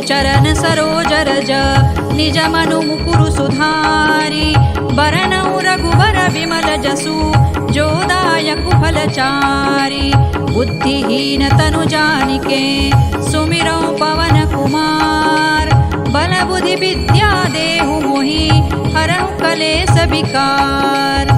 चरण सरोज रज निज मनु मुकुरु सुधारी बरनऊ रघुबर विमल जसु जोदायक फलचारी बुद्धिहीन तनु जानिके सुमिरौ पवन कुमार बल बुद्धि विद्या देहु मोहि हरहु कलेस विकार।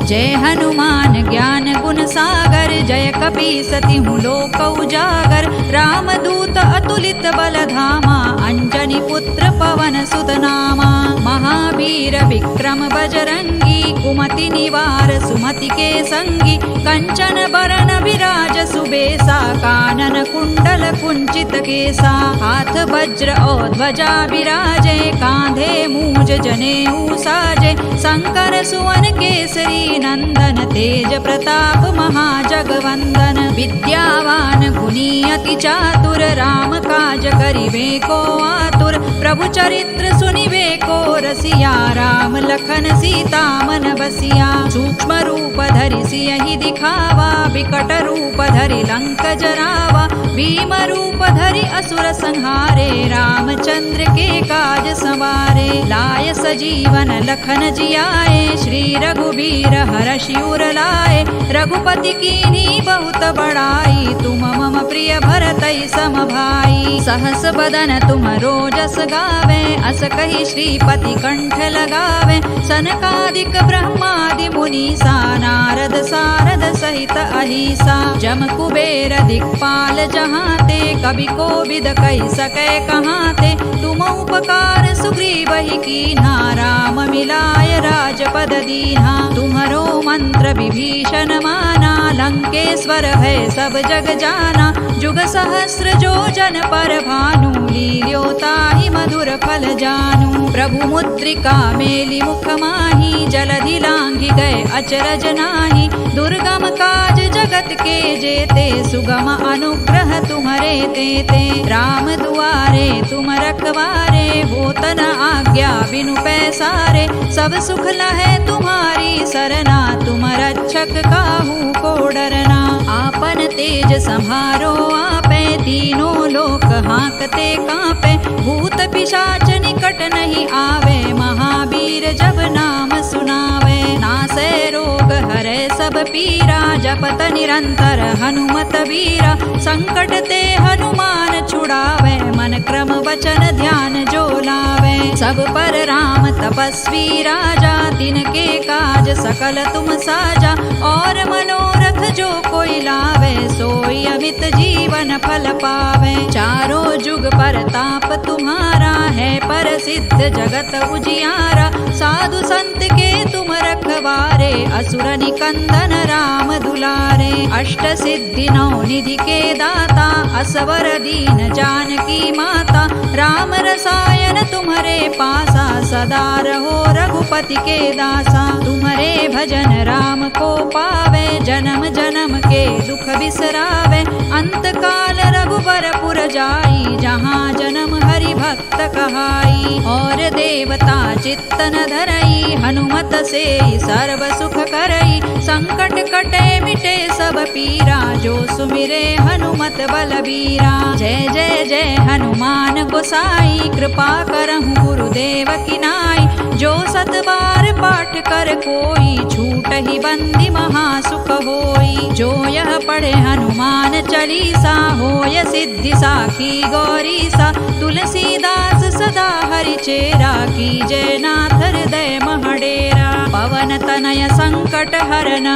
जय हनुमान ज्ञान गुण सागर जय कपीसति हूँ लोक उजागर रामदूत अतुलित बल धामा अंजनी पुत्र पवन सुत नामा महावीर विक्रम बजरंगी कुमति निवार सुमति के संगी कंचन बरन विराज सुबेसा कानन कुंडल कुंचित केसा हाथ वज्र और ध्वजा विराजे कांधे मूज जनेऊ साजे शंकर सुवन केसरी नंदन तेज प्रताप महाजगवंदन विद्यावान गुणी अति चातुर राम काज करिबे को आतुर प्रभु चरित्र सुनिबे को रसिया राम लखन सीता मन बसिया सूक्ष्म रूप धरि सियहि दिखावा विकट रूप धरि लंक जरावा भीम रूप धरि असुर संहारे रामचंद्र के काज संवारे लाय सजीवन लखन जियाए श्री रघुबीर हरषि उर लाए रघुपति कीन्ही बहुत बड़ाई तुम मम प्रिय भरतई सम भाई सहस बदन तुम रोजस गावे अस कहि श्रीपति कंठ लगावे सनकादिक ब्रह्मादि मुनीसा नारद सारद सहित अहिसा जम कुबेर दिक्पाल जहाते कवि कोविद कहि सकै कहाते तुम उपकार सुग्रीवहि कीन्हा राम मिलाय राजपद दीन्हा तुम्हरो मंत्र विभीषण माना लंकेश्वर भय सब जग जाना जुग सहस्र जो जन पर भानु लील्योताहि मधुर फल जानू प्रभु मुद्रिका मेलि मुख माहि जलधि लांघि गए अचरज नाही दुर्गम काज जगत के जेते सुगम अनुग्रह तुम्हरे तेते राम दुआरे तुम रखवारे होत न आज्ञा बिनु पैसारे सब सुख लहै तुम्हारी सरना तुम रक्षक काहू को डरना आपन तेज सम्हारो आपे तीनों लोक हांकते कांपे भूत पिशाच निकट नहीं आवे महावीर जब नाम सुनावे नासै रोग हरै सब पीरा जपत निरंतर हनुमत वीरा संकट ते हनुमान छुड़ावे मन क्रम वचन ध्यान जो लावे सब पर राम तपस्वी राजा तिनके काज सकल तुम साजा और मनोरथ जो कोई लावे सोई अमित जीवन फल पावे चारों जुग पर ताप तुम्हारा है प्रसिद्ध जगत उजियारा साधु संत के तुम रखवारे असुर निकंदन राम दुलारे अष्ट सिद्धि नौ निधि के दाता असवर दीन जानकी माता राम रसायन तुम्हारे पासा सदा रहो रघुपति के दासा तुम्हारे भजन राम को पावे जन्म जन्म के दुख बिसरावे अंत काल रघुबर पुर जाई जहाँ जन्म हरि भक्त कहाई और देवता चित्तन धरई हनुमत से सर्व सुख करई संकट कटे मिटे सब पीरा जो सुमिरे हनुमत बलबीरा जय जय जय हनुमान गोसाई कृपा करहु गुरुदेव की नाई जो सत बार पाठ कर कोई छूट ही बंदी महासुख होई जो यह पढ़े हनुमान चालीसा होय सिद्धि साखी गौरीसा तुलसीदास सदा हरि चेरा की जय नाथ हृदय महडेरा पवन तनय संकट हरन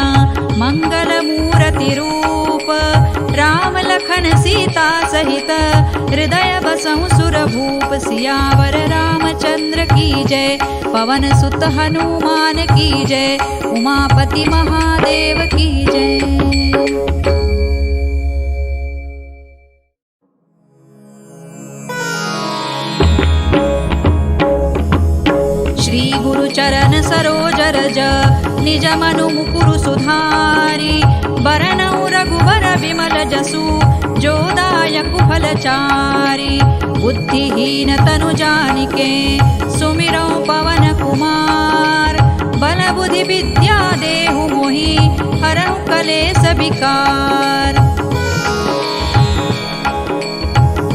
मंगल मूर्ति रूप राम लखन सीता सहित हृदय बसहु सुर भूप सियावर रामचंद्र की जय पवन सुत हनुमान की जय उमापति महादेव की जय। श्री गुरु चरण सरोज रज निज मनु मुकुरु सुधारी बरनऊ रघुबर विमल जसु जोदायक फलचारी बुद्धिहीन तनु जानिके सुमिरौ पवन कुमार बल बुद्धि विद्या देहु मोहि हरहु कलेस विकार।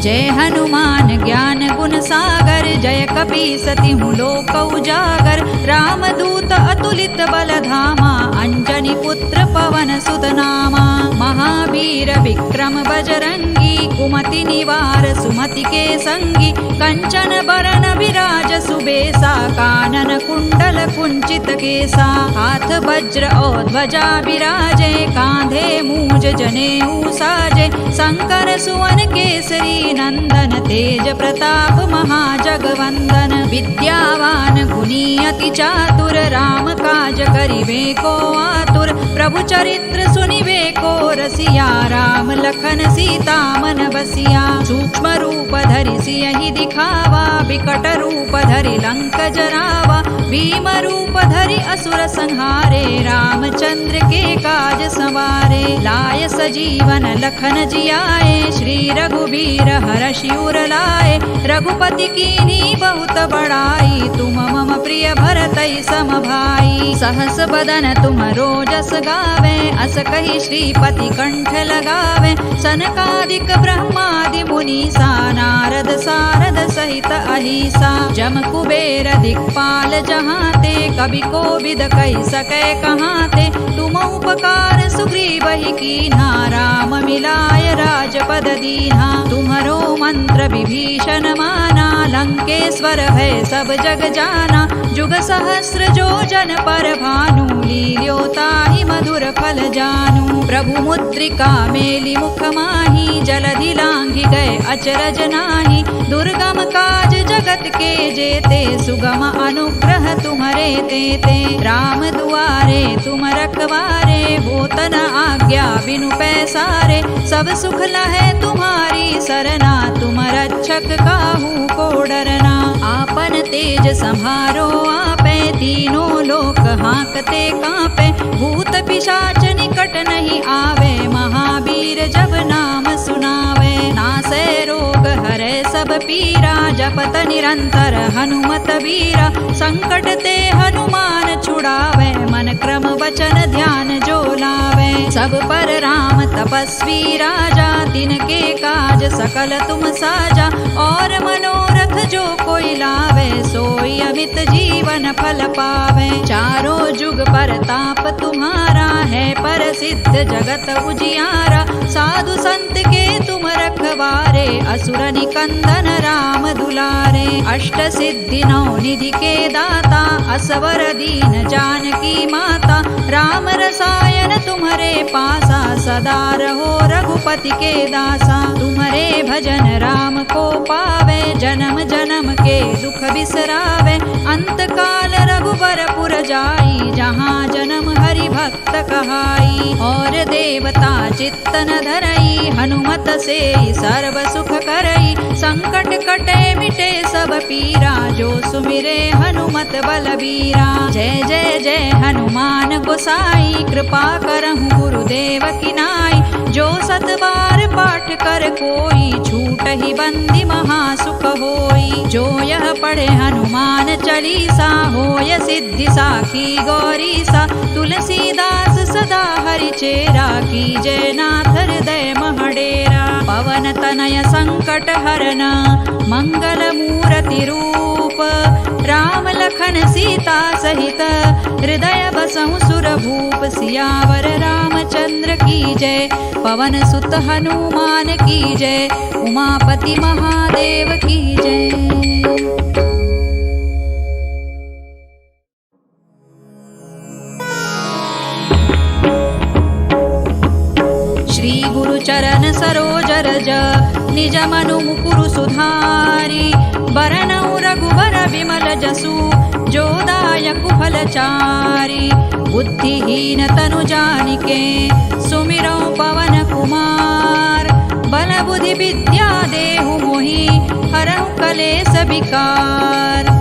जय हनुमान ज्ञान गुण सागर जय कपीसति हूँ लोक उजागर रामदूत अतुलित बल धामा अंजनी पुत्र पवन सुत नामा महावीर विक्रम बजरंगी कुमति निवार सुमति के संगी कंचन बरन विराज सुबेसा कानन कुंडल कुंचित केसा हाथ वज्र और ध्वजा विराजे कांधे मूज जनेऊ साजे शंकर सुवन केसरी नंदन तेज प्रताप महाजगवंदन विद्यावान गुणी अति चातुर राम काज करिबे को आतुर प्रभु चरित्र सुनिबे को रसिया राम लखन सीता मन बसिया सूक्ष्म रूप धरि सियहि दिखावा विकट रूप धरि लंक जरावा भीम रूप धरि असुर संहारे रामचंद्र के काज संवारे लाय सजीवन लखन जियाए श्री रघुबीर हरषि उर लाए रघुपति कीन्ही बहुत बड़ाई तुम मम प्रिय भरतई सम भाई सहस बदन तुम रोजस गावे अस कहि श्रीपति कंठ लगावे सनकादिक ब्रह्मादि मुनीसा नारद सारद सहित अहिसा जम कुबेर दिक्पाल जहाते कवि कोविद कहि सकै कहाते तुम उपकार सुग्रीवहि कीन्हा राम मिलाय राजपद दीन्हा तुम्हरो मंत्र विभीषण माना लंकेश्वर भय सब जग जाना जुग सहस्र जो जन पर भानु लील्यो ताहि मधुर फल जानू प्रभु मुद्रिका मेलि मुख माही जलधि लांघि गए अचरज नाही दुर्गम काज जगत के जेते सुगम अनुग्रह तुम्हरे तेते राम दुआरे तुम रखवारे होत न आज्ञा बिनु पैसारे सब सुख लहै तुम्हारी सरना तुम रक्षक काहू को डरना आपन तेज सम्हारो आपे तीनों लोक हांकते कांपे भूत पिशाच निकट नहीं आवे महावीर जब नाम सुनावे नासै रोग हरै सब पीरा जपत निरंतर हनुमत वीरा संकट ते हनुमान छुड़ावे मन क्रम वचन ध्यान जो लावे सब पर राम तपस्वी राजा तिनके काज सकल तुम साजा और मनोरथ जो कोई लावे सोई अमित जीवन फल पावे चारों जुग परताप तुम्हारा है प्रसिद्ध जगत उजियारा साधु संत के तुम रखवारे असुर निकंदन राम दुलारे अष्ट सिद्धि नौ निधि के दाता असवर दीन जानकी माता राम रसायन तुम्हारे पासा सदा रहो रघुपति के दासा तुम्हारे भजन राम को पावे जन्म जन्म के दुख बिसरावे अंत काल रघुबर पुर जाई जहाँ जन्म हरि भक्त कहाई और देवता चित्तन धरई हनुमत से सर्व सुख करई संकट कटे मिटे सब पीरा जो सुमिरे हनुमत बलबीरा जय जय जय हनुमान गोसाई कृपा करहु गुरुदेव की नाई जो सत बार पाठ कर कोई छूट ही बंदी महासुख होई जो यह पढ़े हनुमान चालीसा होय सिद्धि साखी गौरीसा तुलसीदास सदा हरि चेरा की जय नाथ हृदय महडेरा पवन तनय संकट हरन मंगल मूर्ति रूप राम लखन सीता सहित हृदय बसहु सुर भूप सियावर रामचंद्र की जय पवन सुत हनुमान की जय उमापति महादेव की जय। श्री गुरु चरण सरोज रज निज मनु मुकुरु सुधारी बरनउ रघुबर विमल जसु जो दायक फलचारी बुद्धिहीन तनु जानिके सुमिरौ पवन कुमार बल बुद्धि विद्या देहु मोहि हरहु कलेस विकार।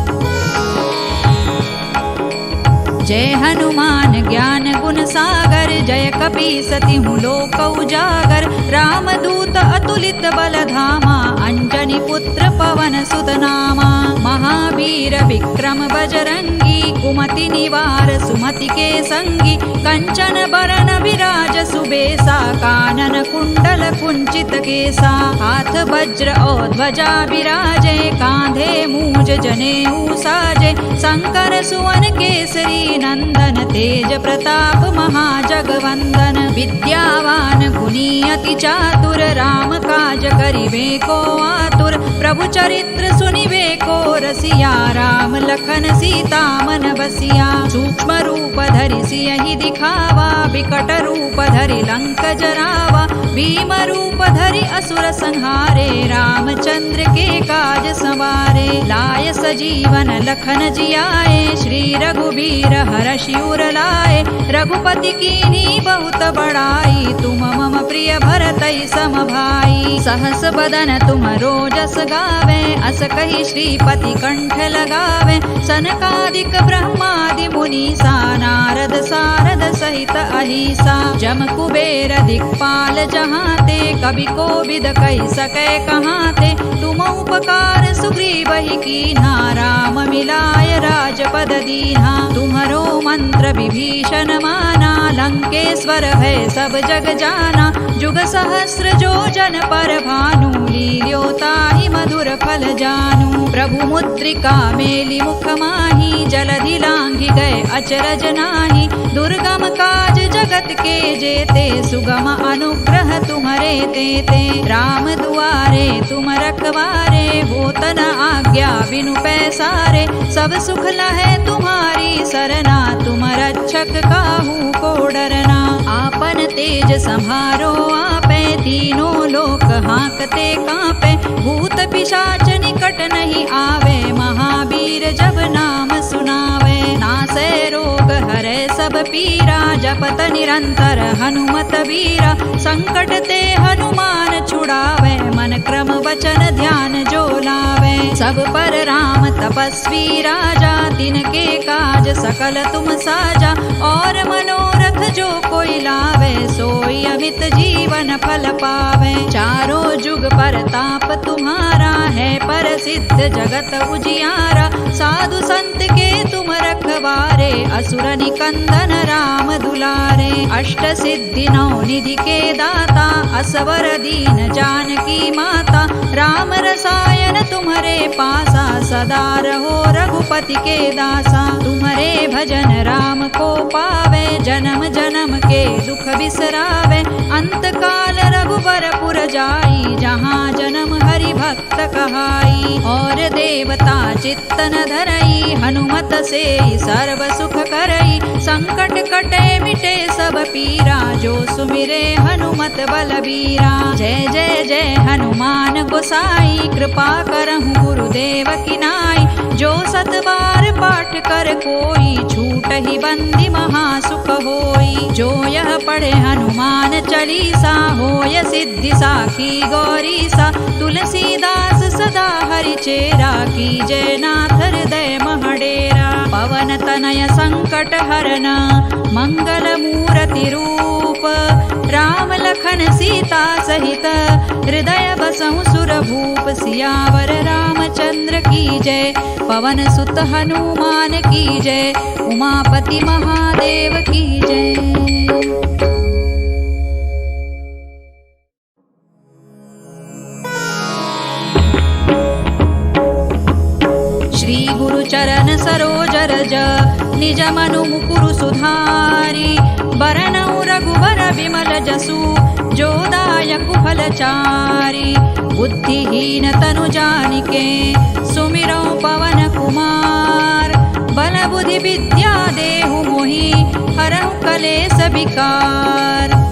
जय हनुमान ज्ञान गुण सागर जय कपीसति हूँ लोक उजागर। रामदूत अतुलित बल धामा अंजनी पुत्र पवन सुत नामा। महावीर विक्रम बजरंगी कुमति निवार सुमति के संगी। कंचन बरन विराज सुबेसा कानन कुंडल कुंचित केसा। हाथ वज्र और ध्वजा विराजे कांधे मूज जनेऊ साजे। शंकर सुवन केसरी नंदन तेज प्रताप महाजगवंदन। विद्यावान गुणी अति चातुर राम काज करिबे को आतुर। प्रभु चरित्र सुनिबे को रसिया राम लखन सीता मन बसिया। सूक्ष्म रूप धरि सियहि दिखावा विकट रूप धरि लंक जरावा। भीम रूप धरि असुर संहारे रामचंद्र के काज संवारे। लाय सजीवन लखन जियाए श्री रघुबीर हरषि उर लाए। रघुपति कीन्ही बहुत बड़ाई तुम मम प्रिय भरतहि सम भाई। सहस बदन तुम रोजस गावे अस कहि श्रीपति कंठ लगावे। सनकादिक ब्रह्मादि मुनीसा नारद सारद सहित अहिसा। जम कुबेर दिक्पाल जहाते कवि कोविद कहि सकै कहाते। तुम उपकार सुग्रीवहि कीन्हा राम मिलाय राजपद दीन्हा। तुम्हरो मंत्र विभीषण माना लंकेश्वर भय सब जग जाना। जुग सहस्र जो जन पर भानु लील्योताहि मधुर फल जानू। प्रभु मुद्रिका मेलि मुख माहि जलधि लांघि गए अचरज नाही। दुर्गम काज जगत के जेते सुगम अनुग्रह तुम्हरे तेते। राम दुआरे तुम रखवारे होत न आज्ञा बिनु पैसारे। सब सुख लहै तुम्हारी सरना तुम रक्षक काहू को डरना। आपन तेज संहारो आपे तीनों लोक हाँकते कांपे। भूत पिशाच निकट नहीं आवे महावीर जब नाम सुनावे। नासै रोग हरै सब पीरा जपत निरंतर हनुमत वीरा। संकट ते हनुमान छुड़ावे मन क्रम वचन ध्यान जो लावे। सब पर राम तपस्वी राजा तिनके काज सकल तुम साजा। और मनोरथ जो कोई लावे सोई अमित जीवन फल पावे। चारों जुग पर ताप तुम्हारा है प्रसिद्ध जगत उजियारा। साधु संत के तुम रखवारे असुर निकंदन राम दुलारे। अष्ट सिद्धि नौ निधि के दाता असवर दीन जानकी माता। राम रसायन तुम्हारे पासा सदा रहो रघुपति के दासा। तुम्हारे भजन राम को पावे जन्म जन्म के दुख बिसरावे। अंत काल रघुबर पुर जाई जहाँ जन्म हरि भक्त कहाई। और देवता चित्तन धरई हनुमत से सर्व सुख करई। संकट कटे मिटे सब पीरा जो सुमिरे हनुमत बलबीरा। जय जय जय हनुमान गोसाई कृपा करहु गुरुदेव की नाई। जो सत बार पाठ कर कोई छूट ही बंदी महासुख होई। जो यह पढ़े हनुमान चालीसा होय सिद्धि साखी गौरीसा। तुलसीदास सदा हरि चेरा की जय नाथ हृदय महडेरा। पवन तनय संकट हरन मंगल मूर्ति रूप। राम लखन सीता सहित हृदय बसहु सुर भूप। सियावर रामचंद्र की जय पवन सुत हनुमान की जय। उमापति महादेव की जय। श्री गुरु चरण सरोज रज निज मनु मुकुरु सुधारी। बरनउ रघुबर विमल जसु जो दायकु फलचारी। बुद्धिहीन तनु जानिके सुमिरौ पवन कुमार। बल बुद्धि विद्या देहु मोहि हरहु कलेस विकार।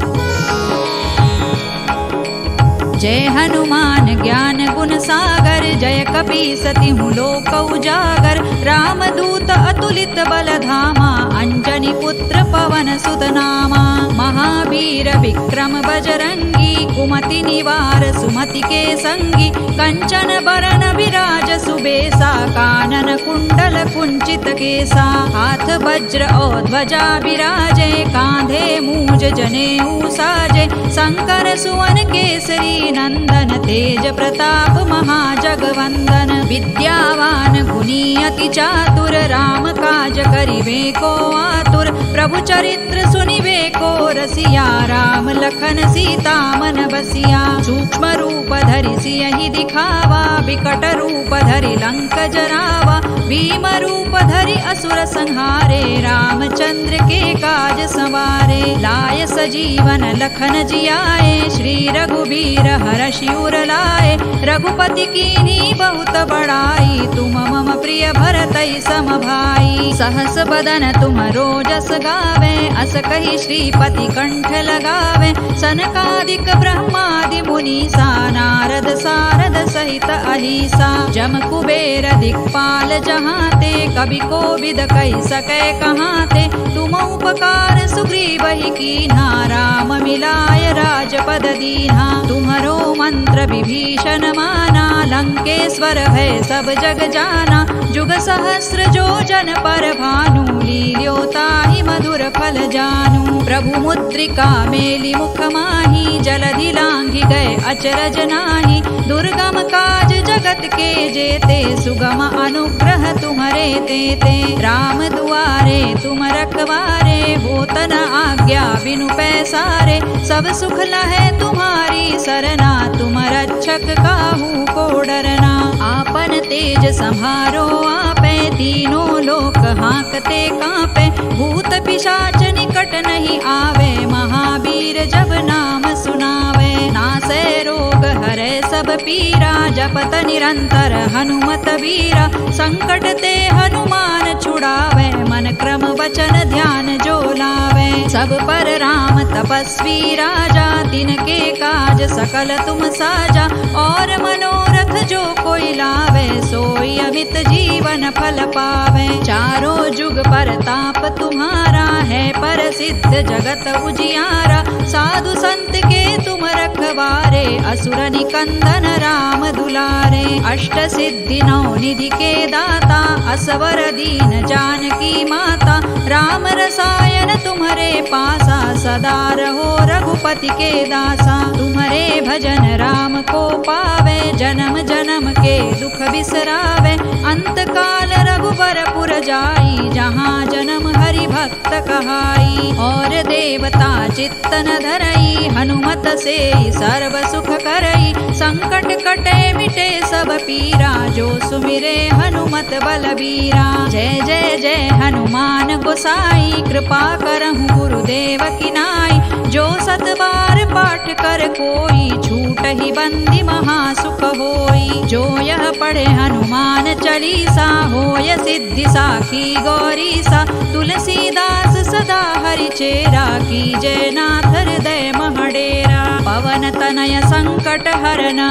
जय हनुमान ज्ञान गुण सागर जय कपीसति हूँ लोक उजागर। रामदूत अतुलित बल धामा अंजनी पुत्र पवन सुत नामा। महावीर विक्रम बजरंगी कुमति निवार सुमति के संगी कंचन बरन विराज सुबेसा कानन कुंडल कुंचित केसा हाथ वज्र और ध्वजा विराजे कांधे मूज जनेऊ साजे शंकर सुवन केसरी नंदन तेज प्रताप महाजगवंदन विद्यावान गुणी अति चातुर राम काज करिवे को आतुर प्रभु चरित्र सुनिवे को रसिया राम लखन सीता मन बसिया सूक्ष्म रूप धरि सियहि दिखावा विकट रूप धरि लंक जरावा भीम रूप धरि असुर संहारे रामचंद्र के काज संवारे लाय सजीवन लखन जियाए श्री रघुबीर हरषि उर लाए रघुपति कीन्ही बहुत बड़ाई तुम मम प्रिय भरतई सम भाई सहस बदन तुम रोजस गावे अस कहि श्रीपति कंठ लगावे सनकादिक ब्रह्मादि मुनीसा नारद सारद सहित अहिसा जम कुबेर दिक्पाल जहाते कवि कोविद कहि सकै कहाते तुम उपकार सुग्रीवहि कीन्हा राम मिलाय राजपद दीन्हा तुम्हरो मंत्र विभीषण माना लंकेश्वर भय सब जग जाना जुग सहस्र जो जन पर भानु लील्यो ताहि मधुर फल जानू प्रभु मुद्रिका मेलि मुख माही जलधि लांघि गए अचरज नाही दुर्गम काज जगत के जेते सुगम अनुग्रह तुम्हरे तेते राम दुआरे तुम रखवारे होत न आज्ञा बिनु पैसारे सब सुख लहै तुम्हारी सरना तुम रक्षक काहू को डरना आपन तेज सम्हारो आपे तीनों लोक हाँकते कांपे भूत पिशाच निकट नहीं आवे महावीर जब नाम सुनावे नासै रोग हरै सब पीरा जपत निरंतर हनुमत वीरा संकट ते हनुमान छुड़ावे मन क्रम वचन ध्यान जो लावे सब पर राम तपस्वी राजा तिनके काज सकल तुम साजा और मनोरथ जो कोई लावे सोई अमित जीवन फल पावे चारों जुग पर ताप तुम्हारा है प्रसिद्ध जगत उजियारा साधु संत के तुम रखवारे असुर निकंदन राम दुलारे अष्ट सिद्धि नौ निधि के दाता असवर दीन जानकी माता राम रसायन तुम्हारे पासा सदा रहो रघुपति के दासा तुम्हारे भजन राम को पावे जन्म जन्म के दुख बिसरावे अंत काल रघुबर पुर जाई जहाँ जन्म हरि भक्त कहाई और देवता चित्तन धरई हनुमत से सर्व सुख करई संकट कटे मिटे सब पीरा जो सुमिरे हनुमत बलबीरा जय जय जय हनुमान गोसाई कृपा करहु गुरुदेव की नाई जो सत बार पाठ कर कोई छूट ही बंदी महासुख होई जो यह पढ़े हनुमान चालीसा होय सिद्धि साखी गौरीसा तुलसीदास सदा हरि चेरा की जय नाथ हृदय महडेरा पवन तनय संकट हरना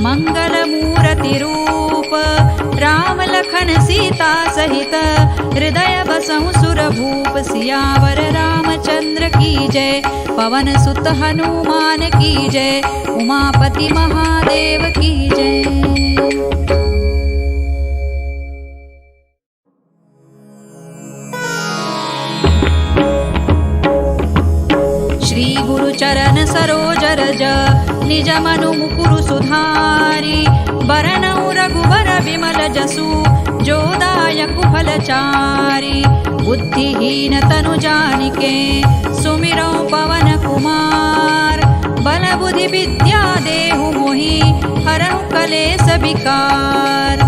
मंगल मूर्ति रूप राम लखन सीता सहित हृदय बसहु सुर भूप सियावर रामचंद्र की जय पवन सुत हनुमान की जय उमापति महादेव की जय। श्री गुरु चरण सरोज रज निज मनु मुकुरु सुधारी बरनउ रघुबर विमल जसु जो दायकु फलचारी बुद्धिहीन तनु जानिके सुमिरौ पवन कुमार बल बुद्धि विद्या देहु मोहि हरहु कलेस विकार।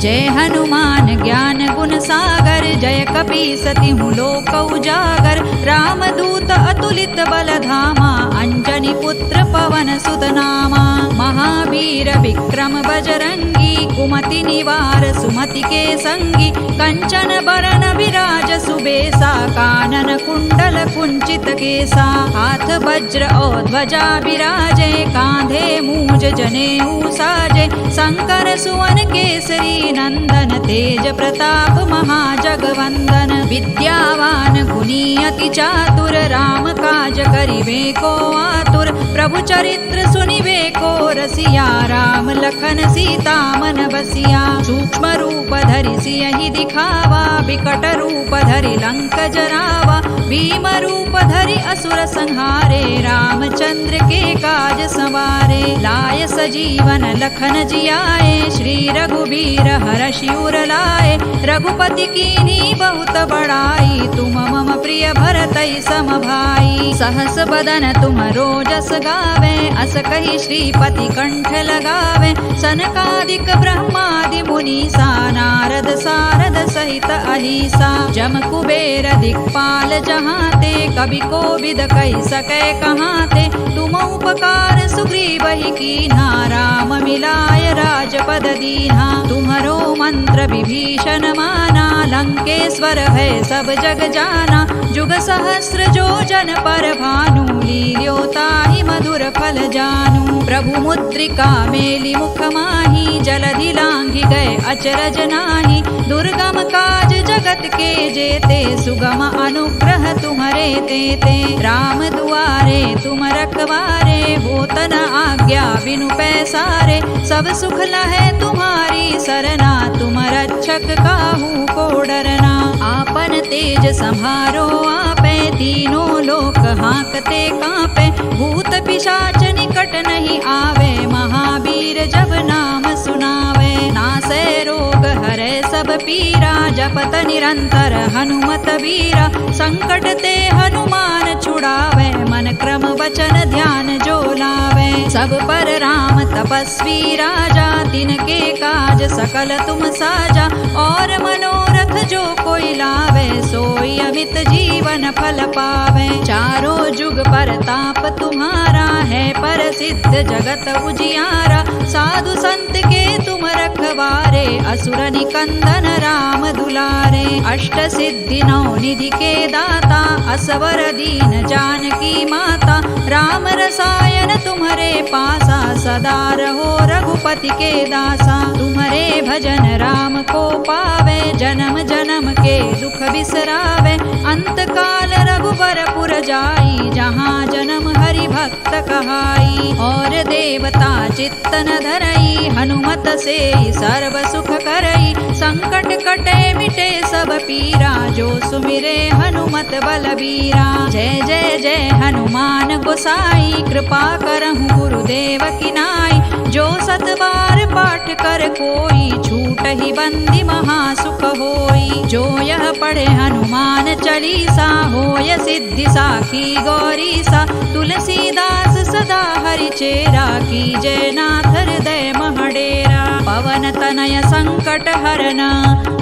जय हनुमान ज्ञान गुण सागर जय कपीस तिहु लोक उजागर रामदूत अतुलित बल धामा अंजनी पुत्र पवन सुत नामा महावीर विक्रम बजरंगी कुमति निवार सुमति के संगी कंचन बरन विराज सुबेसा कानन कुंडल कुंचित केसा हाथ वज्र और ध्वजा विराजे कांधे मूज जनेऊ साजे शंकर सुवन केसरी नंदन तेज प्रताप महाजगवंदन विद्यावान गुणी अति चातुर राम काज करिवे को आतुर प्रभु चरित्र सुनिवे को रसिया राम लखन सीता मन बसिया सूक्ष्म रूप धरि सियहि दिखावा बिकट रूप धरि लंक जरावा भीम रूप धरि असुर संहारे रामचंद्र के काज संवारे लाय सजीवन लखन जियाए श्री रघुबीर हरषि उर लाए रघुपति कीन्ही बहुत बड़ाई तुम मम प्रिय भरतई सम भाई सहस बदन तुम रोजस गावे अस कहि श्रीपति कंठ लगावे सनकादिक ब्रह्मादि मुनीसा नारद सारद सहित अहिसा जम कुबेर दिक्पाल जहाते कवि कोविद कहि सकै कहाते तुम उपकार सुग्रीवहि कीन्हा राम मिलाय राजपद दीन्हा तुम्हरो मंत्र विभीषण माना लंकेश्वर भय सब जग जाना जुग सहस्र जो जन पर भानु लील्यो ताहि मधुर फल जानू प्रभु मुद्रिका मेलि मुख माही जलधि लांघि गए अचरज नाही दुर्गम काज जगत के जेते सुगम अनुग्रह तुम्हरे तेते राम दुआरे तुम रखवारे होत न आज्ञा बिनु पैसारे सब सुख लहै तुम्हारी सरना तुम रक्षक काहू को डरना आपन तेज संभारो आपे तीनों लोक हांकते कांपे भूत पिशाच निकट नहीं आवे महावीर जब नाम सुनावे नासै रोग हरै सब पीरा जपत निरंतर हनुमत वीरा संकट ते हनुमान छुड़ावे मन क्रम वचन ध्यान जो लावे सब पर राम तपस्वी राजा तिनके काज सकल तुम साजा और मनोरथ जो कोई लावे सोई अमित जीवन फल पावे चारों जुग पर ताप तुम्हारा है पर सिद्ध जगत उजियारा साधु संत के तुम रखवारे असुर निकंदन राम दुलारे अष्ट सिद्धि नौ निधि के दाता असवर दीन जानकी माता राम रसायन तुम्हारे पासा सदा रहो रघुपति के दासा तुम्हारे भजन राम को पावे जन्म जन्म के दुख बिसरावे अंत काल रघुबर पुर जाई जहाँ जन्म हरि भक्त कहाई और देवता चित्तन धरई हनुमत से सर्व सुख करई संकट कटे मिटे सब पीरा जो सुमिरे हनुमत बलबीरा जय जय जय हनुमान गोसाई कृपा करहु गुरुदेव की नाई जो सत बार पाठ कर कोई छूट ही बंदी महासुख होई जो यह पढ़े हनुमान चालीसा होय सिद्धि साखी गौरीसा तुलसीदास सदा हरि चेरा की जय नाथ हृदय महडेरा पवन तनय संकट हरन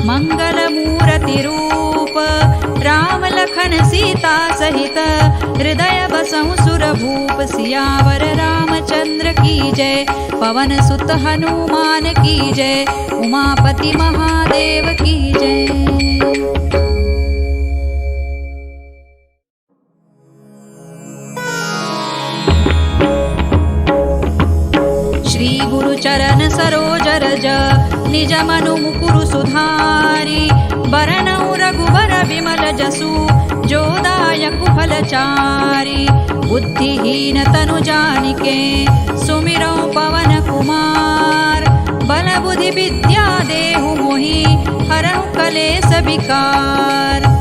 मंगल मूर्ति रूप राम लखन सीता सहित हृदय बसहु सुर भूप सियावर रामचंद्र की जय पवन सुत हनुमान की जय उमापति महादेव की जय। श्री गुरु चरण सरोज रज निज मनु मुकुरु सुधारी बरनउ रघुबर विमल जसु जो दायकु फलचारी बुद्धिहीन तनु जानिके सुमिरौ पवन कुमार बल बुद्धि विद्या देहु मोहि हरहु कलेस विकार।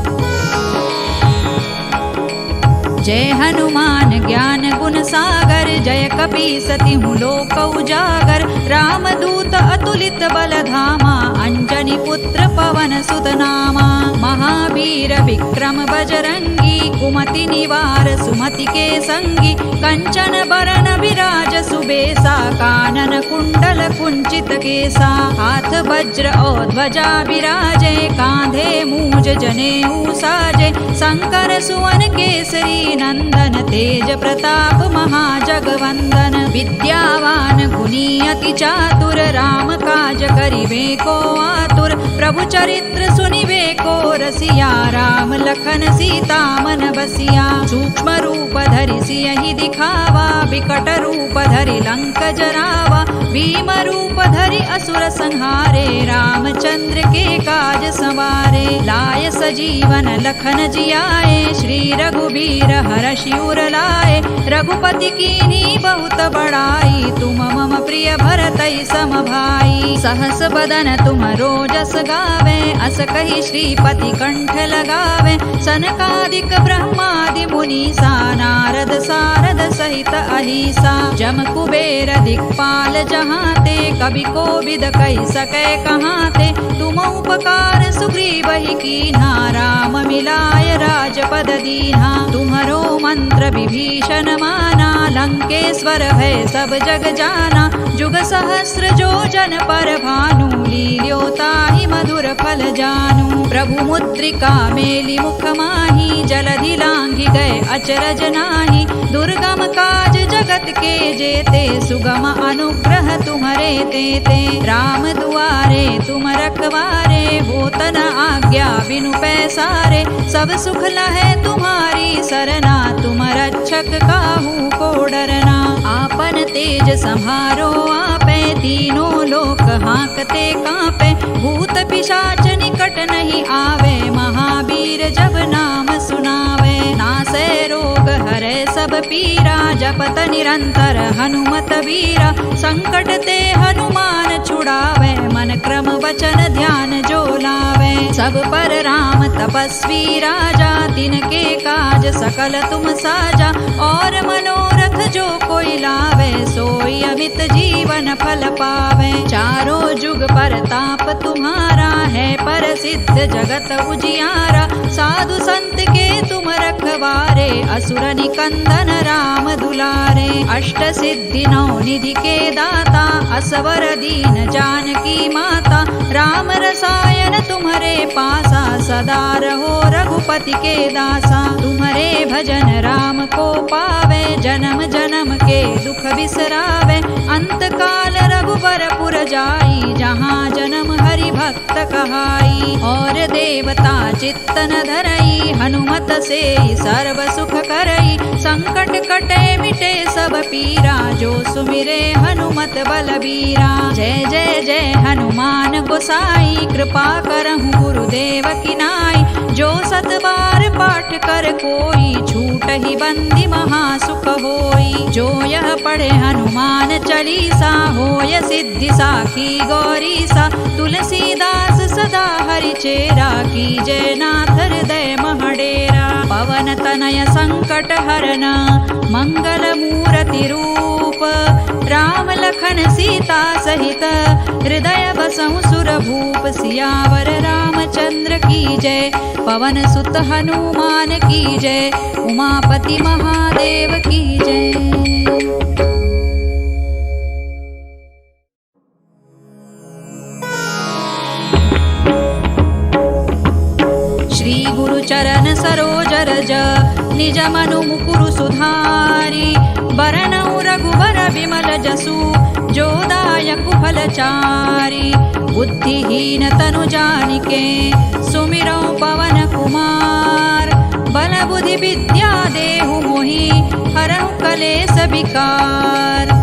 जय हनुमान ज्ञान गुण सागर जय कपीसतिहु लोक उजागर रामदूत अतुलित बल धामा अंजनी पुत्र पवन सुत नामा महावीर विक्रम बजरंगी कुमति निवार सुमति के संगी कंचन बरन विराज सुबेसा कानन कुंडल कुंचित केसा हाथ वज्र और ध्वजा विराजे कांधे मूज जनेऊ साजे शंकर सुवन केसरी नंदन तेज प्रताप महाजगवंदन विद्यावान गुणी अति चातुर राम काज करिवे को आतुर प्रभु चरित्र सुनिवे को रसिया, राम लखन सीता मन बसिया। सूक्ष्म रूप धरि सियहि दिखावा, विकट रूप धरि लंक जरावा। भीम रूप धरि असुर संहारे, रामचंद्र के काज संवारे। लाय सजीवन लखन जियाए, श्री रघुबीर हरषि उर लाए। रघुपति कीन्ही बहुत बड़ाई, तुम मम प्रिय भरतहि सम भाई। सहस बदन तुम रोजस गावे, अस कहि श्रीपति कंठ लगावे। सनकादिक ब्रह्मादि मुनीसा, नारद सारद सहित अहिसा। जम कुबेर दिक्पाल जहाते, कवि कोविद कहि सकै कहाते। तुम उपकार सुग्रीवहि कीन्हा, राम मिलाय राजपद दीन्हा। तुम्हरो मंत्र विभीषण माना, लंकेश्वर भय सब जग जाना। जुग सहस्र जो जन पर भानु, लील्यो ताहि मधुर फल जानू। प्रभु मुद्रिका मेलि मुख माहि, जलधि लांघि गए अचरज नाही। दुर्गम काज जगत के जेते, सुगम अनुग्रह तुम्हरे तेते। राम दुआरे तुम रखवारे, होत न आज्ञा बिनु पैसारे। सब सुख लहै तुम्हारी सरना, तुम रक्षक काहू को डरना। आपन तेज सम्हारो आपे, तीनों लोक हाँकते कांपे। भूत पिशाच निकट नहीं आवे, महावीर जब नाम सुनावे। नासै रोग हरै सब पीरा, जपत निरंतर हनुमत वीरा। संकट ते हनुमान छुड़ावे, मन क्रम वचन ध्यान जो लावे। सब पर राम तपस्वी राजा, तिनके काज सकल तुम साजा। और मनोरथ जो कोई लावे, सोई अमित जीवन फल पावे। चारों जुग परताप तुम्हारा, है प्रसिद्ध जगत उजियारा। साधु संत के तुम रखवारे, असुर निकंदन राम दुलारे। अष्ट सिद्धि नौ निधि के दाता, असवर दीन जानकी माता। राम रसायन तुम्हारे पासा, सदा रहो रघुपति के दासा। तुम्हारे भजन राम को पावे, जन्म जन्म के दुख बिसरावे। अंत काल रघुबर पुर जाई, जहाँ जन्म हरि भक्त कहाई। और देवता चित्त न धरई, हनुमत से सर्व सुख करई। संकट कटे मिटे सब पीरा, जो सुमिरे हनुमत बलबीरा। जय जय जय हनुमान गोसाई, कृपा करहु गुरुदेव की नाई। जो सत बार पाठ कर कोई, छूटहि बंदी महासुख होई। जो यह पढ़े हनुमान चालीसा, होय सिद्धि साखी गौरीसा। तुलसीदास सदा हरि चेरा, कीजय नाथ हृदय महडेरा। पवन तनय संकट हरना, मंगल मूर्ति रूप। राम लखन सीता सहित, हृदय बसहु सुर भूप। सियावर रामचंद्र की जय, पवन सुत हनुमान की जय। उमापति महादेव की जय। श्री गुरु चरण सरोज रज, निज मनु मुकुरु सुधारी। बरनउ रघुबर विमल जसु, जो दायक फलचारी। बुद्धिहीन तनु जानिके, सुमिरौ पवन कुमार। बल बुद्धि विद्या देहु मोहि, हरहु कलेस विकार।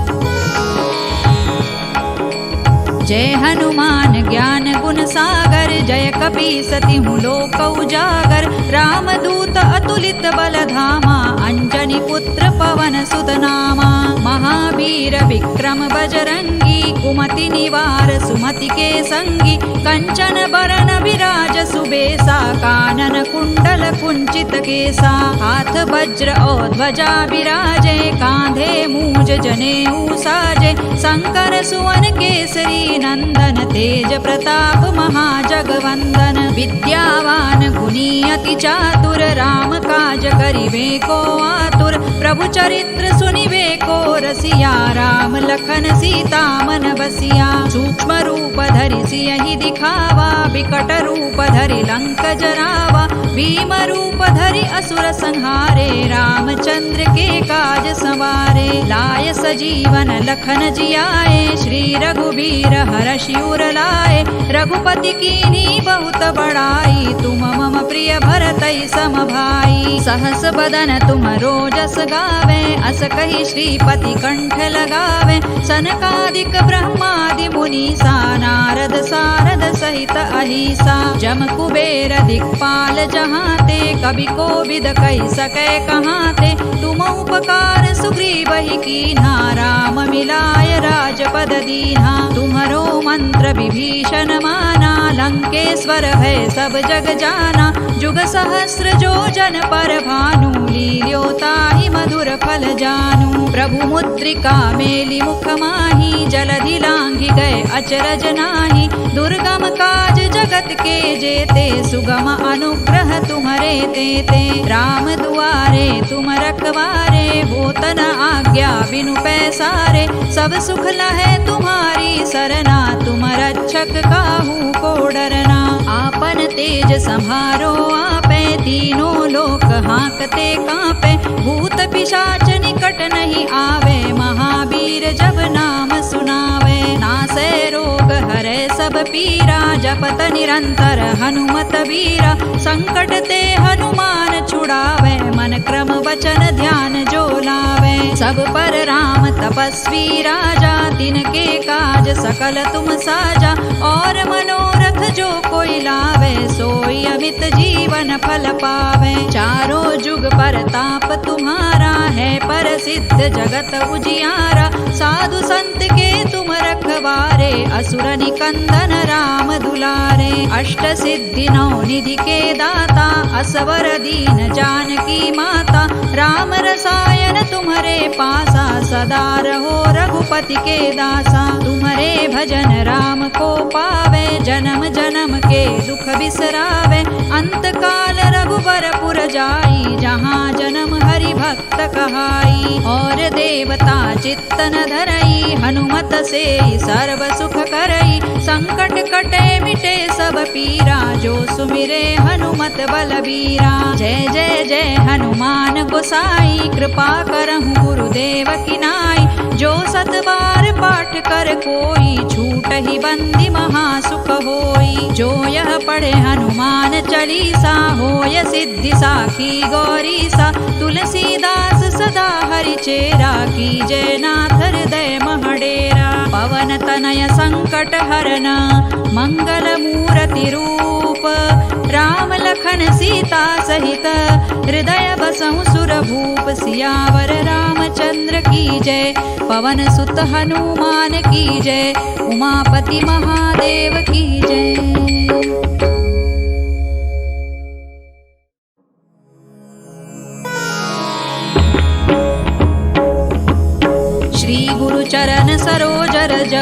जय हनुमान ज्ञान गुण सागर, जय कपीस तिहु लोक उजागर। रामदूत अतुलित बल धामा, अंजनी पुत्र पवन सुत नामा। महावीर विक्रम बजरंगी, कुमति निवार सुमति के संगी। कंचन बरन विराज सुबेसा, कानन कुंडल कुंचित केसा। हाथ वज्र और ध्वजा विराजे, कांधे मूज जनेऊ साजे। शंकर सुवन केसरी नंदन, तेज प्रताप महाजगवंदन। विद्यावान गुणी अति चातुर, राम काज करिबे को आतुर। प्रभु चरित्र सुनिबे को रसिया, राम लखन सीता मन बसिया। सूक्ष्म रूप धरि सियहि दिखावा, विकट रूप धरि लंक जरावा। भीम रूप धरि असुर संहारे, रामचंद्र के काज संवारे। लाय सजीवन लखन जियाए, श्री रघुबीर हरषि उर लाए। रघुपति कीन्ही बहुत बड़ाई, तुम मम प्रिय भरतहि सम भाई। सहस बदन तुम रोजस गावे, अस कहि श्रीपति कंठ लगावे। सनकादिक ब्रह्मादि मुनीसा, नारद सारद सहित अहिसा। जम कुबेर दिक्पाल जहाते, कवि कोविद कहि सकै कहाते। तुम उपकार सुग्रीवहि कीन्हा, राम मिलाय राजपद दीन्हा। तुम्हरो मंत्र विभीषण माना, लंकेश्वर भय सब जग जाना। जुग सहस्र जो जन पर भानु, लील्यो ताहि मधुर फल जानू। प्रभु मुद्रिका मेलि मुख माहि, जलधि लांघि गए अचरज नाही। दुर्गम काज जगत के जेते, सुगम अनुग्रह तुम्हरे तेते। राम दुआरे तुम रखवारे, होत न आज्ञा बिनु पैसारे। सब सुख लहै तुम्हारी सरना, तुम रक्षक काहू को डरना। आपन तेज संभारो आपे, तीनों लोक हांकते कांपे। भूत पिशाच निकट नहीं आवे, महावीर जब नाम सुनावे। नासै रोग हरै सब पीरा, जपत निरंतर हनुमत बीरा। संकट ते हनुमान छुड़ावे, मन क्रम वचन ध्यान जो लावे। सब पर राम तपस्वी राजा, तिनके काज सकल तुम साजा। और मनोरथ जो कोई लावे, सोई अमित जीवन फल पावे। चारों जुग परताप तुम्हारा है, प्रसिद्ध जगत उजियारा। साधु संत के तुम रखवारे, असुर निकंदन राम दुलारे। अष्ट सिद्धि नौ निधि के दाता, असवर दीन जानकी माता। राम रसायन तुम्हारे पासा, सदा रहो रघुपति के दासा। तुम्हारे भजन राम को पावे, जन्म जन्म के दुख बिसरावे। अंत काल रघुबर पुर जाई, जहाँ जन्म हरि भक्त कहाई। और देवता चित्तन धरई, हनुमत से सर्व सुख करई। संकट कटे मिटे सब पीरा, जो सुमिरे हनुमत बलबीरा। जय जय जय हनुमान गोसाई, कृपा करहु गुरुदेव की नाई। जो सत बार पाठ कर कोई, छूट ही बंदी महासुख होई। जो यह पढ़े हनुमान चालीसा, होय सिद्धि साखी गौरीसा। तुलसीदास सदा हरि चेरा, कीजय नाथ हृदय महडेरा। पवन तनय संकट हरना, मंगल मूर्ति रूप। राम लखन सीता सहित, हृदय बसहु सुर भूप। सियावर रामचंद्र की जय, पवन सुत हनुमान की जय। उमापति महादेव की जय। श्री गुरु चरण सरोज रज,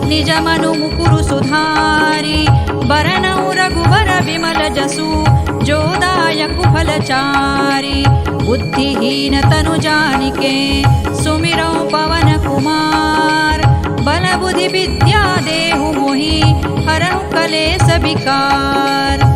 निज मनु मुकुरु सुधारी। बरनउ रघुबर विमल जसु, जो दायकु फलचारी। बुद्धिहीन तनु जानिके, सुमिरौ पवन कुमार। बल बुद्धि विद्या देहु मोहि, हरहु कलेस विकार।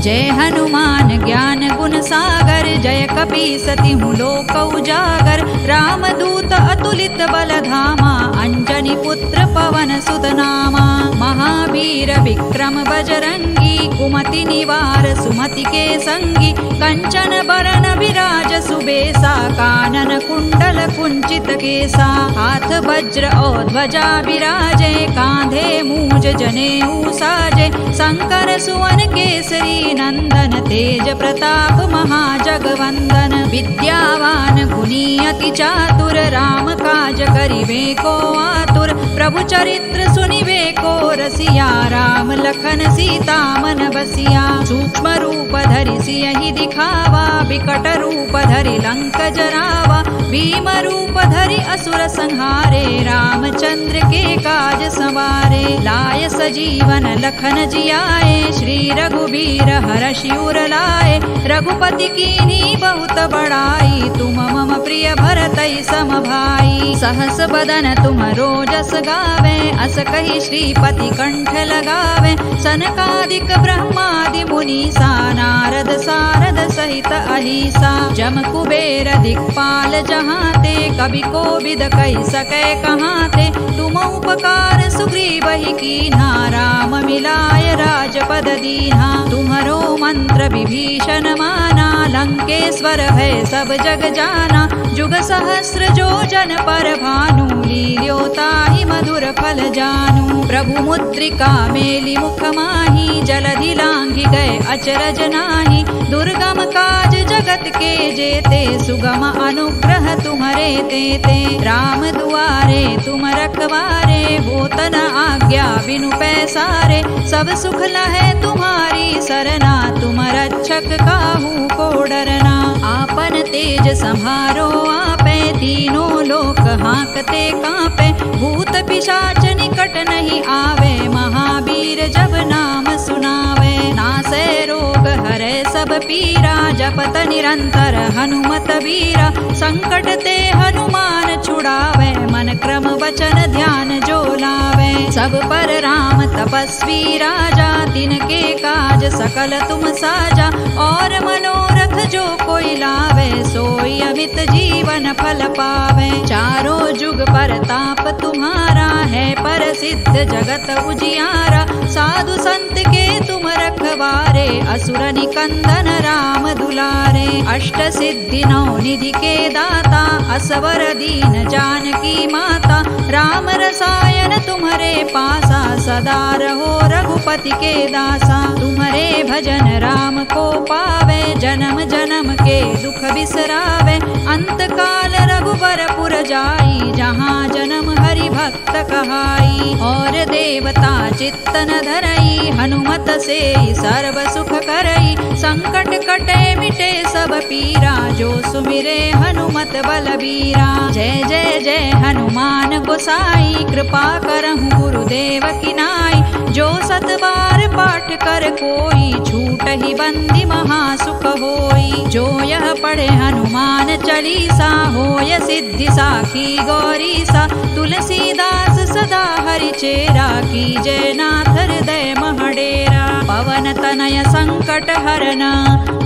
जय हनुमान ज्ञान गुण सागर, जय कपीस तिहु लोक उजागर। रामदूत अतुलित बल धामा, अंजनी पुत्र पवन सुत नामा। महावीर विक्रम बजरंगी, कुमति निवार सुमति के संगी। कंचन बरन विराज सुबेसा, कानन कुंडल कुंचित केसा। हाथ वज्र और ध्वजा विराजे, कांधे मूज जनेऊ साजे। शंकर सुवन केसरी नंदन, तेज प्रताप महाजगवंदन। विद्यावान गुणी अति चातुर, राम काज करिबे को आतुर। प्रभु चरित्र सुनिबे को रसिया, राम लखन सीता मन बसिया। सूक्ष्म रूप धरि सियहि दिखावा, विकट रूप धरि लंक जरावा। भीम रूप धरि असुर संहारे, रामचंद्र के काज संवारे। लाय सजीवन लखन जियाए, श्री रघुबीर हरषि उर लाए। रघुपति कीन्ही बहुत बड़ाई, तुम मम प्रिय भरतहि सम भाई। सहस बदन तुम रोजस गावे, अस कहि श्रीपति कंठ लगावे। सनकादिक ब्रह्मादि मुनीसा नारद सारद सहित अहिसा जम कुबेर दिक्पाल जहाँ ते कभी को विद कही सके कहाँ ते तुम उपकार सुग्रीव ही कीन्हा राम मिलाय राजपद दीन्हा तुम्हरो मंत्र विभीषण माना लंकेश्वर है सब जग जाना जुग सहस्र जो जन पर भानु लील्योताहि मधुर फल जानू प्रभु मुद्रिका मेली मुख माही जलधि लांघि गए अचरज नाही दुर्गम काज जगत के जेते सुगम अनुग्रह तुम्हारे तेते राम दुआरे तुम रखवारे होत न आज्ञा बिनु पैसारे सब सुख लहे तुम्हारी सरना तुम रक्षक काहू को डरना आपन तेज संहारो आपे तीनों लोक हाँकते कांपे भूत पिशाच निकट नहीं आवे महावीर जब नाम सुनावे नासे रोग हरे सब पीरा जपत निरंतर हनुमत वीरा संकट ते हनुमान छुड़ावे मन क्रम वचन ध्यान जो लावे सब पर राम तपस्वी राजा तिनके काज सकल तुम साजा और मनोरथ जो कोई लावे सोई अमित जीवन फल पावे चारों जुग पर ताप तुम्हारा है पर सिद्ध जगत उजियारा साधु संत के तुम रखवारे असुर निकंदन राम दुलारे अष्ट सिद्धि नौ निधि के दाता असवर दीन जानकी माता राम रसायन तुम्हारे पासा सदा रहो रघुपति के दासा तुम्हारे भजन राम को पावे जन्म जन्म के दुख बिसरावे अंत काल रघुबर पुर जाई जहाँ जन्म हरि भक्त कहाई और देवता चित्तन धरई हनुमत से सर्व सुख करई संकट कटे मिटे सब पीरा जो सुमिरे हनुमत बलबीरा जय जय जय हनुमान गोसाई कृपा करहु गुरुदेव की नाई जो सत बार पाठ कर कोई छूट ही बंदी महासुख होई जो यह पढ़े हनुमान चालीसा होय सिद्धि साखी गौरीसा तुलसीदास सदा हरि चेरा की जय नाथ हृदय महडेरा पवन तनय संकट हरना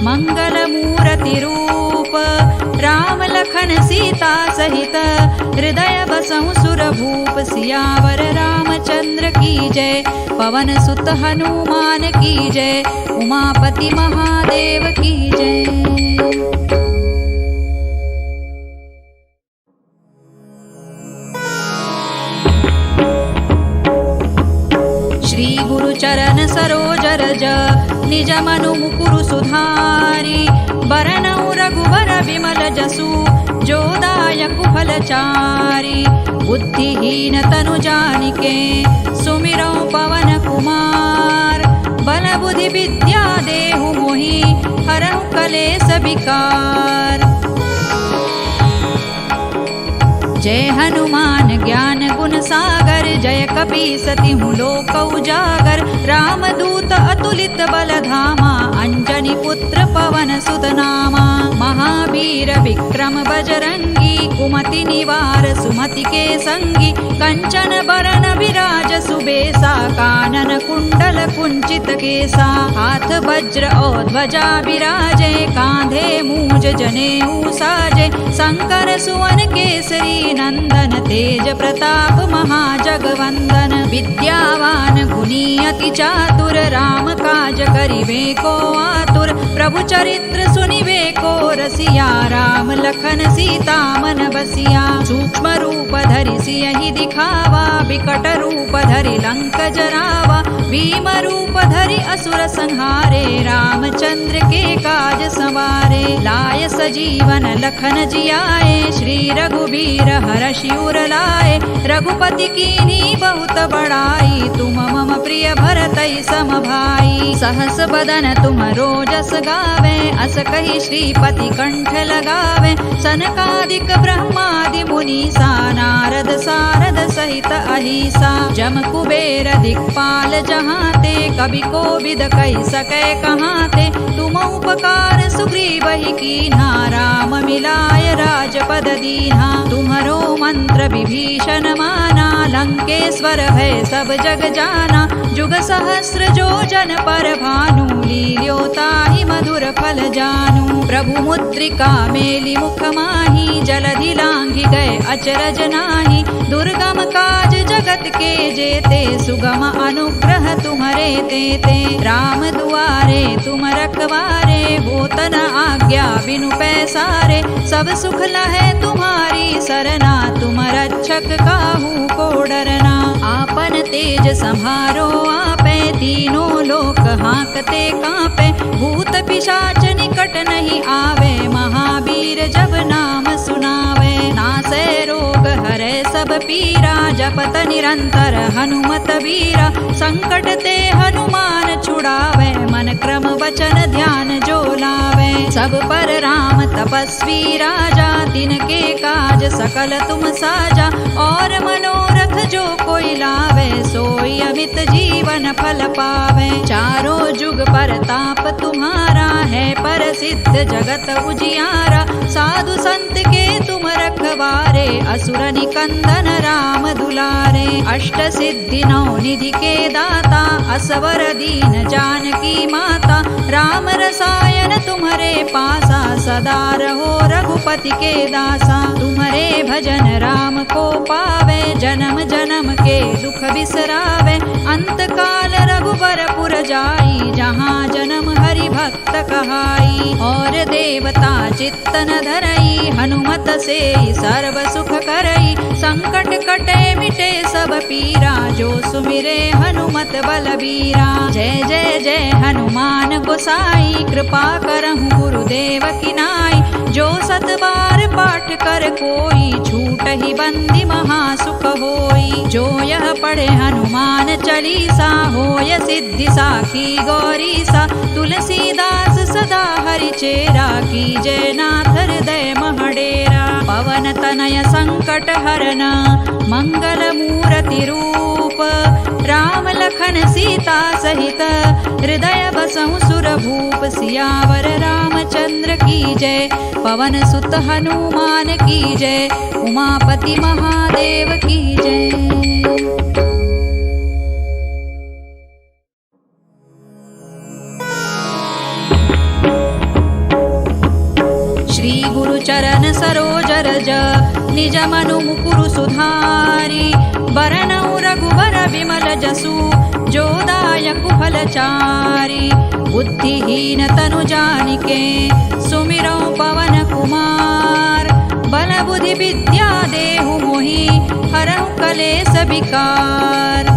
मंगल मूर्ति रूप राम लखन सीता सहित हृदय बसहु सुर भूप सियावर रामचंद्र की जय पवन सुत हनुमान की जय उमापति महादेव की जय। श्री गुरु चरण सरोज रज निज मनु मुकुरु सुधारी बरनउ रघुबर विमल जसु जो दायक फलचारी बुद्धिहीन तनु जानिके सुमिरौ पवन कुमार बल बुद्धि विद्या देहु मोहि हरहु कलेस विकार जय हनुमान ज्ञान गुण सागर जय कपीसति लोक उजागर रामदूत अतुलित बल धामा अंजनी पुत्र पवन सुत नामा महावीर विक्रम बजरंगी कुमति निवार सुमति के संगी कंचन बरन विराज सुबेसा कानन कुंडल कुंचित केसा हाथ वज्र और ध्वजा विराजे कांधे मूज जनेऊ साजे शंकर सुवन केसरी नंदन तेज प्रताप महाजगवंदन विद्यावान गुणी अति चातुर राम काज करिबे को आतुर प्रभु चरित्र सुनिबे को रसिया राम लखन सीता मन बसिया सूक्ष्म रूप धरि सियहि दिखावा विकट रूप धरि लंक जरावा भीम रूप धरि असुर संहारे रामचंद्र के काज संवारे लाय सजीवन लखन जियाए श्री रघुबीर हरषि उर लाए रघुपति कीन्ही बहुत बड़ाई तुम मम प्रिय भरतहि सम भाई सहस बदन तुम रोजस गावे अस कहि श्रीपति कंठ लगावे सनकादिक ब्रह्मादि मुनीसा नारद सारद सहित अहिसा जम कुबेर दिक्पाल जहाँ ते कभी को विद कही सके कहाँ ते तुम उपकार सुग्रीव ही कीन्हा राम मिलाय राजपद दीन्हा तुम्हरो मंत्र विभीषण माना लंकेश्वर भय सब जग जाना जुग सहस्र जो जन पर भानु लील्यो फल जानू। प्रभु मुद्रिका मेली मुख माही, जलधि लांघि गए अचरज नाही। दुर्गम काज जगत के जेते, सुगम अनुग्रह तुम्हारे तेते। राम दुआरे तुम रखवारे, होत न आज्ञा बिनु पैसारे। सब सुख लहै तुम्हारी सरना, तुम रक्षक काहू को डरना। आपन तेज संभारो आपे, तीनों लोक हाँकते कांपे। भूत पिशाच निकट नहीं आवे, महावीर जब नाम सुनावे। नासै रोग हरै सब पीरा, जपत निरंतर हनुमत वीरा। संकट ते हनुमान छुड़ावे, मन क्रम वचन ध्यान जो लावे। सब पर राम तपस्वी राजा, तिनके काज सकल तुम साजा। और मनोरथ जो कोई लावे, सोई अमित जीवन फल पावे। चारों जुग परताप तुम्हारा है, प्रसिद्ध जगत उजियारा। साधु संत के तुम रखवारे, असुर निकंदन राम दुलारे। अष्ट सिद्धि नौ निधि के दाता, असवर दीन जानकी माता। राम रसायन तुम्हारे पासा, सदा रहो रघुपति के दासा। तुम्हारे भजन राम को पावे, जन्म जन्म के दुख बिसरावे। अंत काल रघुबरपुर जाई, जहाँ जन्म हरि भक्त कहाई। और देवता चित्तन धरई, हनुमत से सर्व सुख करई। संकट कटे मिटे सब पीरा, जो सुमिरे हनुमत बलबीरा। जय जय जय हनुमान गोसाई, कृपा करहु गुरुदेव की नाई। जो सत बार पाठ कर कोई, छूट ही बंदी महासुख होई। जो यह पढ़े हनुमान चालीसा, होय सिद्धि साखी गौरीसा। तुलसीदास सदा हरि चेरा, कीजय नाथ हृदय महडेरा। पवन तनय संकट हरना, मंगल मूर्ति रूप। राम लखन सीता सहित, हृदय बसहु सुर भूप। सियावर रामचंद्र की जय, पवन सुत हनुमान की जय। उमापति महादेव की जय। श्री गुरु चरण सरोज रज, निज मनु मुकुरु सुधारी। बरनउ रघुबर विमल जसु, जो दायकु फलचारी। बुद्धिहीन तनु जानिके, सुमिरौ पवन कुमार। बल बुद्धि विद्या देहु मोहि, हरहु कलेस विकार।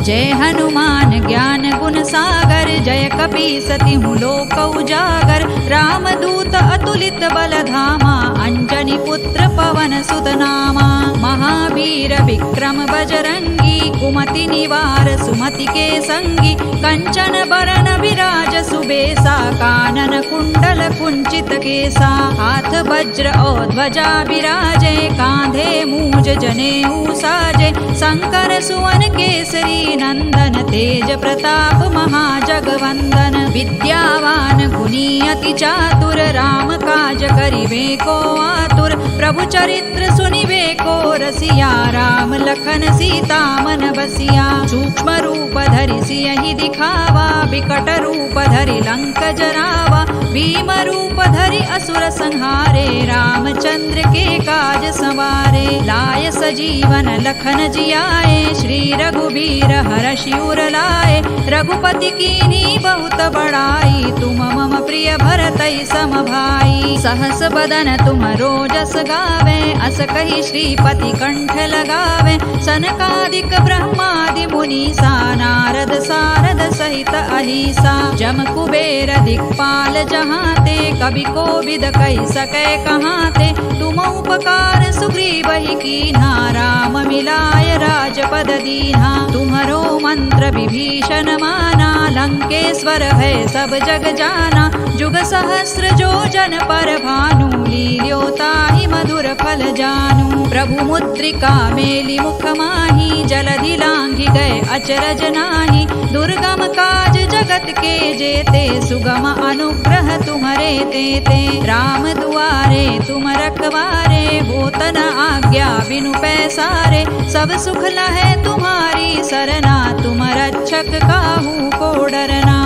जय हनुमान ज्ञान गुण सागर, जय कपीस तिहु लोक उजागर। राम दूत अतुलित बल धामा, अंजनी पुत्र पवन सुत नामा। महावीर विक्रम बजरंगी, कुमति निवार सुमति के संगी। कंचन बरन विराज सुबेसा, कानन कुंडल कुंचित केसा। हाथ वज्र और ध्वजा विराजे, कांधे मूज जनेऊ साजे। शंकर सुवन केसरी नंदन, तेज प्रताप महाजगवंदन। विद्यावान गुणी अति चातुर, राम काज करिबे को आतुर। प्रभु चरित्र सुनिबे को रसिया, राम लखन सीता मन बसिया। सूक्ष्म रूप धरि सियहि दिखावा, विकट रूप धरि लंक जरावा। भीम रूप धरि असुर संहारे, रामचंद्र के काज संवारे। लाय सजीवन लखन जियाए, श्री रघुबीर हरषि उर लाए। रघुपति कीन्ही बहुत बड़ाई, तुम मम प्रिय भरतहि सम भाई। सहस बदन तुम रोजस गावे, अस कहि श्रीपति कंठ लगावे। सनकादिक ब्रह्मादि मुनीसा, नारद सारद सहित अहिसा। जम कुबेर दिक्पाल जहाते, कवि कोविद कहि सकै कहाते। तुम उपकार सुग्रीवहि कीन्हा, राम मिलाय राजपद दीन्हा। तुम्हरो मंत्र विभीषण माना, लंकेश्वर भय सब जग जाना। जुग सहस्र जो जन पर भानु, लील्योताहि मधुर फल जानू। प्रभु मुद्रिका मेली मुख माही, जलधि लांघि गए अचरज नाही। दुर्गम काज जगत के जेते, सुगम अनुग्रह तुम्हारे तेते। राम दुआरे तुम रखवारे, होत न आज्ञा बिनु पैसारे। सब सुख लहै तुम्हारी सरना, तुम रक्षक काहू को डरना।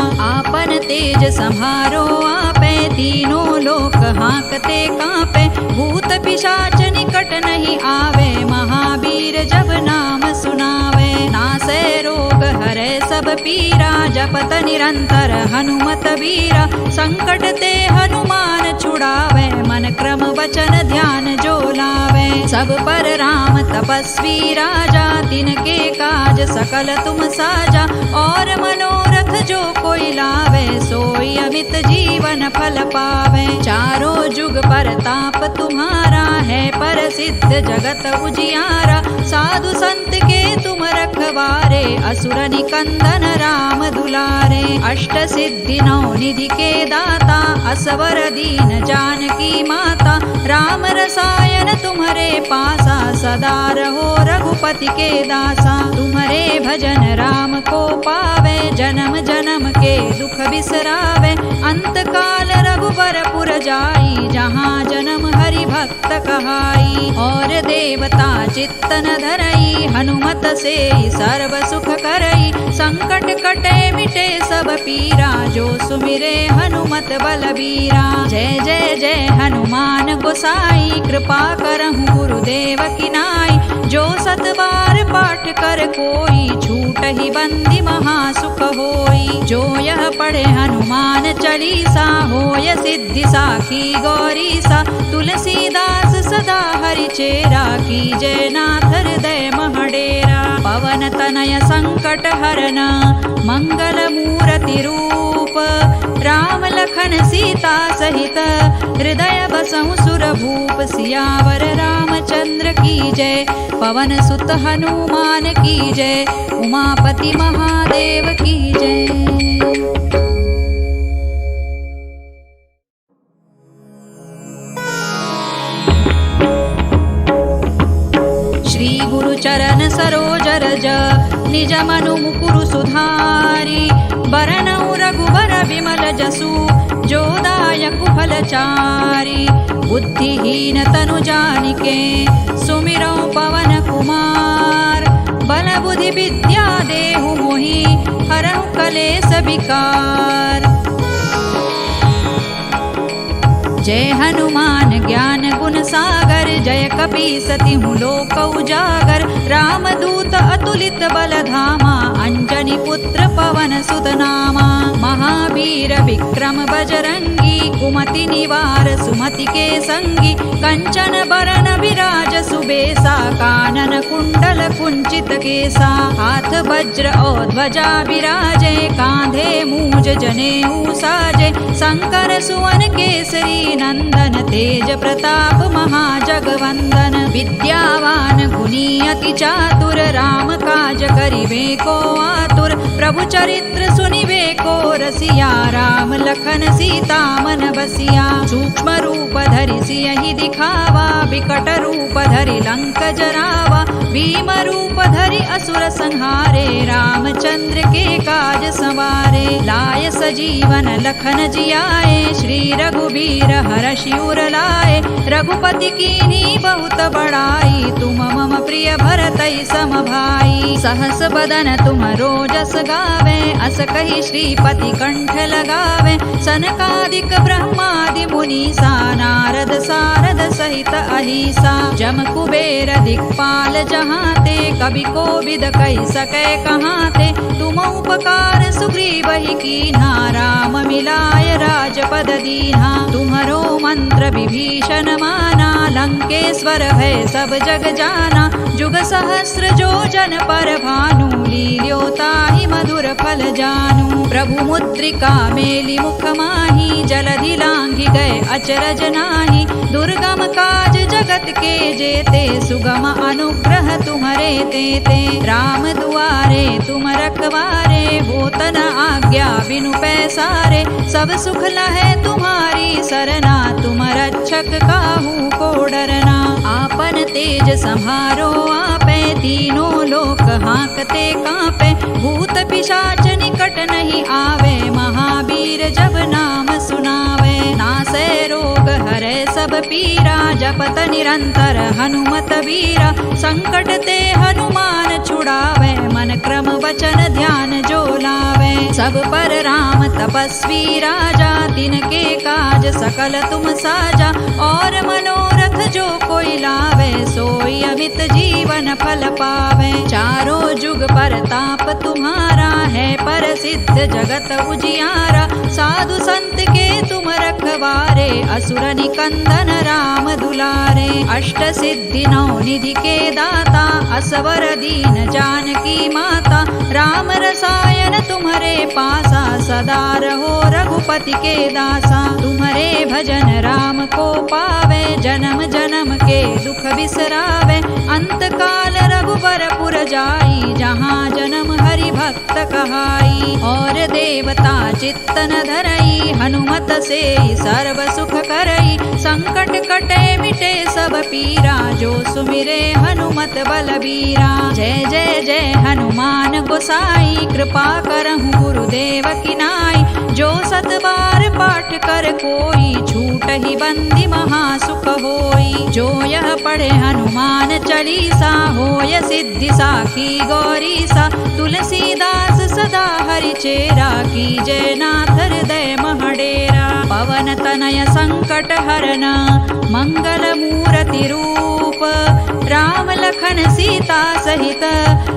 तेज सम्हारो आपे, तीनों लोक हांकते कांपे, भूत पिशाच निकट नहीं आवे, महावीर जब नाम सुनावे। नासे रोग हरे सब पीरा, जपत निरंतर हनुमत वीरा, संकट ते हनुमान छुड़ावे, मन क्रम वचन ध्यान जो लावे। सब पर राम तपस्वी राजा, तिनके काज सकल तुम साजा, और मनोरथ जो कोई लावे, सोई अमित जीवन फल पावे। चारों जुग पर ताप तुम्हारा है, पर सिद्ध जगत उजियारा, साधु संत के तुम रखवारे, असुर निकंदन राम दुलारे। अष्ट सिद्धि नौ निधि के दाता, असवर दीन जानकी माता, राम रसायन तुम्हारे पासा, सदा रहो रघुपति के दासा। तुम्हारे भजन राम को पावे, जन्म जन्म के दुख बिसरावे, अंत काल रघुबर पुर जाई, जहाँ जन्म हरि भक्त कहाई। और देवता चित्तन धरई, हनुमत से सर्व सुख करई, संकट कटे मिटे सब पीरा, जो सुमिरे हनुमत बलबीरा। जय जय जय हनुमान गोसाई, कृपा करहु गुरुदेव की नाई, जो सत बार पाठ कर कोई, छूट ही बंदी महासुख होई। जो यह पढ़े हनुमान चालीसा, होय सिद्धि साखी गौरीसा, तुलसीदास सदा हरि चेरा, कीजय नाथ हृदय महडेरा। पवन तनय संकट हरन, मंगल मूर्ति रूप, राम लखन सीता सहित, हृदय बसहु सुर भूप। सियावर रामचंद्र की जय, पवन सुत हनुमान की जय, उमापति महादेव की जय। श्री गुरु चरण सरोज रज, निज मनु मुकुरु सुधारी, बरनउ रघुबर विमल जसु, जो दायक फलचारी। बुद्धिहीन तनु जानिके, सुमिरौ पवन कुमार, बल बुद्धि विद्या देहु मोहि, हरहु कलेस विकार। जय हनुमान ज्ञान गुण सागर, जय कपीसतिहु लोक उजागर, रामदूत अतुलित बल धामा, अंजनी पुत्र पवन सुत नामा। महावीर विक्रम बजरंगी, कुमति निवार सुमति के संगी, कंचन बरन विराज सुबेसा, कानन कुंडल कुंचित केसा। हाथ वज्र और ध्वजा विराजे, कांधे मूज जनेऊ साजे, शंकर सुवन केसरी नंदन, तेज प्रताप महाजगवंदन। विद्यावान गुणी अति चातुर, राम काज करिबे को आतुर, प्रभु चरित्र सुनिबे को रसिया, राम लखन सीता मन बसिया। सूक्ष्म रूप धरि सियहि दिखावा, विकट रूप धरि लंक जरावा, भीम रूप धरि असुर संहारे, रामचंद्र के काज संवारे। लाय सजीवन लखन जियाए, श्री रघुबीर हरषि उर लाए, रघुपति कीन्ही बहुत बड़ाई, तुम मम प्रिय भरतहि सम भाई। सहस बदन तुम रोजस गावे, अस कहि श्रीपति कंठ लगावे, सनकादिक ब्रह्मादि मुनीसा, नारद सारद सहित अहिसा। जम कुबेर दिक्पाल जहाते, कवि कोविद कहि सकै कहाते, तुम उपकार सुग्रीवहि कीन्हा, राम मिलाय राजपद दीन्हा। तुम्हरो मंत्र विभीषण माना, लंकेश्वर भय सब जग जाना, जुग सहस्र जो जन पर भानु, लील्यो ताहि मधुर फल जानू। प्रभु मुद्रिका मेलि मुख माहि, जलधि लांघि गए अचरज नाही, दुर्गम काज जगत के जेते, सुगम अनुग्रह तुम्हरे तेते। राम दुआरे तुम रखवारे, होत न आज्ञा बिनु पैसारे, सब सुख लहै तुम्हारी सरना, तुम रक्षक काहू को डरना। आपन तेज सम्हारो आपे, तीनों लोक हांकते कांपे, भूत पिशाच निकट नहीं आवे, महावीर जब नाम सुनावे। नासै रोग हरै सब पीरा, जपत निरंतर हनुमत वीरा, संकट ते हनुमान छुड़ावे, मन क्रम वचन ध्यान जो लावे। सब पर राम तपस्वी राजा, तिनके काज सकल तुम साजा। और मनोरथ जो कोई लावे, सोई अमित जीवन फल पावे। चारों जुग पर ताप तुम्हारा, है पर सिद्ध जगत उजियारा। साधु संत के तुम रखवारे, असुर निकंदन राम दुलारे। अष्ट सिद्धि नौ निधि के दाता, असवर दीन जानकी माता। राम रसायन तुम्हारे पासा, सदा रहो रघुपति के दासा। तुम्हारे भजन राम को पावे, जन्म जन्म के दुख बिसरावे। अंत काल रघुबरपुर जाई, जहाँ जन्म हरि भक्त कहाई। और देवता चित्तन धरई, हनुमत से सर्व सुख करई। संकट कटे मिटे सब पीरा, जो सुमिरे हनुमत बलबीरा। जय जय जय हनुमान गोसाई, कृपा करहु गुरुदेव की नाई। जो सत बार पाठ कर कोई, छूट ही बंदी महासुख होई। जो यह पढ़े हनुमान चालीसा, होय सिद्धि साखी गौरीसा। तुलसीदास सदा हरि चेरा, कीजय नाथ हृदय महडेरा। पवन तनय संकट हरन, मंगल मूर्ति रूप। राम लखन सीता सहित,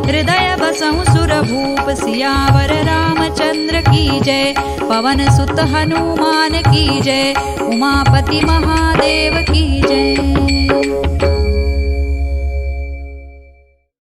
हृदय बसहु सुर भूप। सियावर रामचंद्र की जय, पवन सुत हनुमान की जय। उमापति महादेव की जय।